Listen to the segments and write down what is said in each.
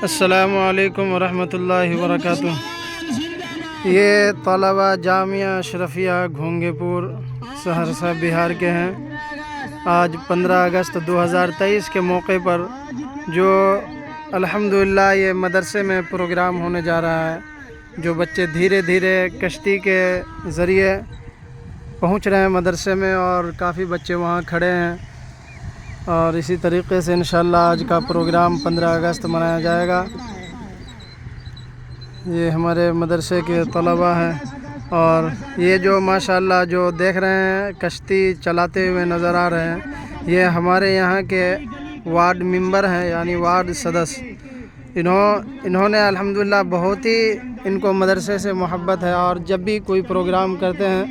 السلام علیکم ورحمۃ اللہ وبرکاتہ۔ یہ طلبہ جامعہ اشرفیہ گھونگے پور سہرسہ بہار کے ہیں۔ آج 15 اگست 2023 کے موقع پر جو الحمدللہ یہ مدرسے میں پروگرام ہونے جا رہا ہے، جو بچے دھیرے دھیرے کشتی کے ذریعے پہنچ رہے ہیں مدرسے میں، اور کافی بچے وہاں کھڑے ہیں، اور اسی طریقے سے انشاءاللہ آج کا پروگرام 15 اگست منایا جائے گا۔ یہ ہمارے مدرسے کے طلبہ ہیں، اور یہ جو ماشاءاللہ جو دیکھ رہے ہیں کشتی چلاتے ہوئے نظر آ رہے ہیں، یہ ہمارے یہاں کے وارڈ ممبر ہیں، یعنی وارڈ سدس۔ انہوں نے الحمدللہ بہت ہی ان کو مدرسے سے محبت ہے، اور جب بھی کوئی پروگرام کرتے ہیں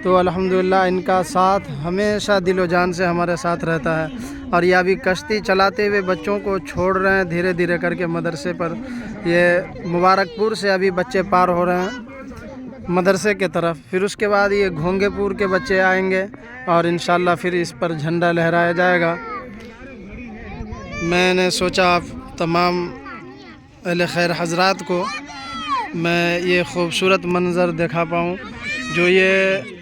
تو الحمدللہ ان کا ساتھ ہمیشہ دل و جان سے ہمارے ساتھ رہتا ہے۔ اور یہ ابھی کشتی چلاتے ہوئے بچوں کو چھوڑ رہے ہیں دھیرے دھیرے کر کے مدرسے پر۔ یہ مبارک پور سے ابھی بچے پار ہو رہے ہیں مدرسے کے طرف، پھر اس کے بعد یہ گھونگے پور کے بچے آئیں گے، اور انشاءاللہ پھر اس پر جھنڈا لہرایا جائے گا۔ میں نے سوچا آپ تمام اہل خیر حضرات کو میں یہ خوبصورت منظر دکھا پاؤں، جو یہ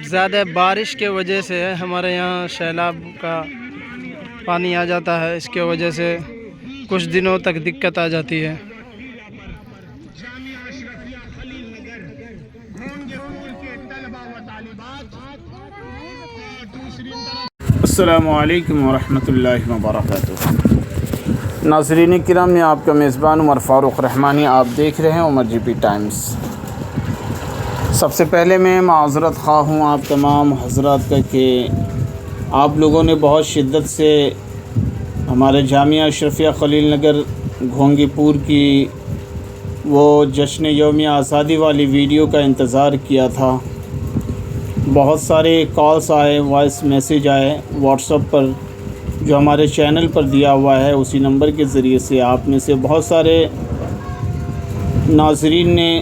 زیادہ بارش کے وجہ سے ہمارے یہاں سیلاب کا پانی آ جاتا ہے، اس کے وجہ سے کچھ دنوں تک دقت آ جاتی ہے۔ السلام علیکم ورحمۃ اللہ وبرکاتہ۔ ناظرین کرام، میں آپ کا میزبان عمر فاروق رحمانی، آپ دیکھ رہے ہیں عمر جی پی ٹائمز۔ سب سے پہلے میں معذرت خواہ ہوں آپ تمام حضرات کا کہ آپ لوگوں نے بہت شدت سے ہمارے جامعہ اشرفیہ خلیل نگر گھونگی پور کی وہ جشن یوم آزادی والی ویڈیو کا انتظار کیا تھا۔ بہت سارے کالز آئے، وائس میسیج آئے واٹس ایپ پر، جو ہمارے چینل پر دیا ہوا ہے اسی نمبر کے ذریعے سے۔ آپ میں سے بہت سارے ناظرین نے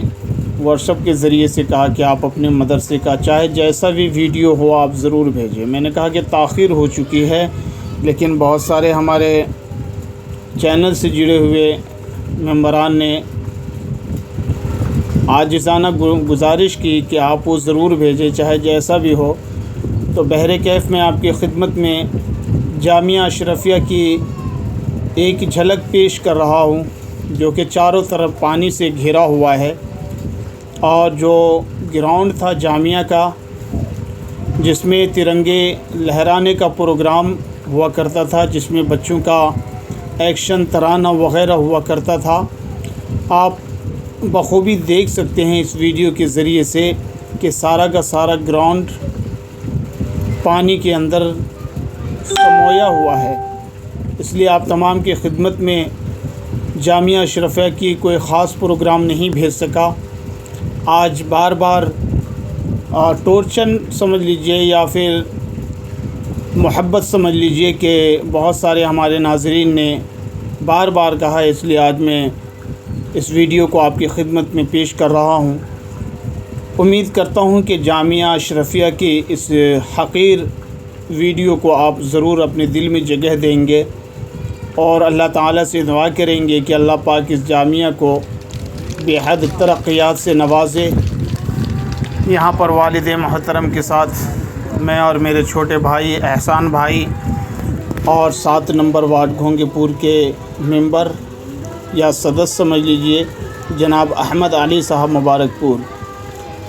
واٹس ایپ کے ذریعے سے کہا کہ آپ اپنے مدرسے کا چاہے جیسا بھی ویڈیو ہو آپ ضرور بھیجیں۔ میں نے کہا کہ تاخیر ہو چکی ہے، لیکن بہت سارے ہمارے چینل سے جڑے ہوئے ممبران نے عاجزانہ گزارش کی کہ آپ وہ ضرور بھیجیں چاہے جیسا بھی ہو۔ تو بہر کیف میں آپ کی خدمت میں جامعہ اشرفیہ کی ایک جھلک پیش کر رہا ہوں، جو کہ چاروں طرف پانی سے گھرا ہوا ہے، اور جو گراؤنڈ تھا جامعہ کا جس میں ترنگے لہرانے کا پروگرام ہوا کرتا تھا، جس میں بچوں کا ایکشن ترانہ وغیرہ ہوا کرتا تھا، آپ بخوبی دیکھ سکتے ہیں اس ویڈیو کے ذریعے سے کہ سارا کا سارا گراؤنڈ پانی کے اندر سمویا ہوا ہے۔ اس لیے آپ تمام کی خدمت میں جامعہ اشرفیہ کی کوئی خاص پروگرام نہیں بھیج سکا۔ آج بار بار ٹورچن سمجھ لیجئے یا پھر محبت سمجھ لیجئے کہ بہت سارے ہمارے ناظرین نے بار بار کہا، اس لیے آج میں اس ویڈیو کو آپ کی خدمت میں پیش کر رہا ہوں۔ امید کرتا ہوں کہ جامعہ اشرفیہ کی اس حقیر ویڈیو کو آپ ضرور اپنے دل میں جگہ دیں گے، اور اللہ تعالیٰ سے دعا کریں گے کہ اللہ پاک اس جامعہ کو بے حد ترقیات سے نوازے۔ یہاں پر والد محترم کے ساتھ میں اور میرے چھوٹے بھائی احسان بھائی اور 7 نمبر وارڈ گھونگے پور کے ممبر یا سدس سمجھ لیجئے جناب احمد علی صاحب مبارک پور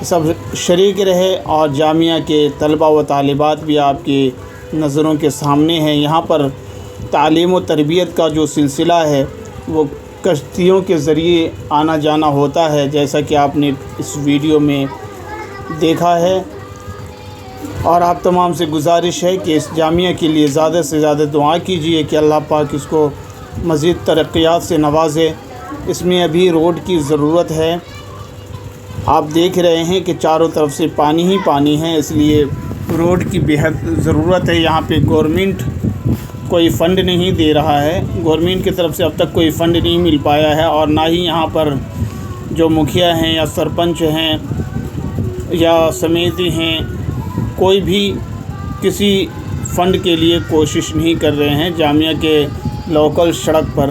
سب شریک رہے، اور جامعہ کے طلبہ و طالبات بھی آپ کی نظروں کے سامنے ہیں۔ یہاں پر تعلیم و تربیت کا جو سلسلہ ہے وہ کشتیوں کے ذریعے آنا جانا ہوتا ہے، جیسا کہ آپ نے اس ویڈیو میں دیکھا ہے۔ اور آپ تمام سے گزارش ہے کہ اس جامعہ کے لیے زیادہ سے زیادہ دعا کیجیے کہ اللہ پاک اس کو مزید ترقیات سے نوازے۔ اس میں ابھی روڈ کی ضرورت ہے، آپ دیکھ رہے ہیں کہ چاروں طرف سے پانی ہی پانی ہے، اس لیے روڈ کی بہت ضرورت ہے۔ یہاں پہ گورنمنٹ کوئی فنڈ نہیں دے رہا ہے، گورنمنٹ کی طرف سے اب تک کوئی فنڈ نہیں مل پایا ہے، اور نہ ہی یہاں پر جو مکھیا ہیں یا سرپنچ ہیں یا سمیتی ہیں کوئی بھی کسی فنڈ کے لیے کوشش نہیں کر رہے ہیں۔ جامعہ کے لوکل سڑک پر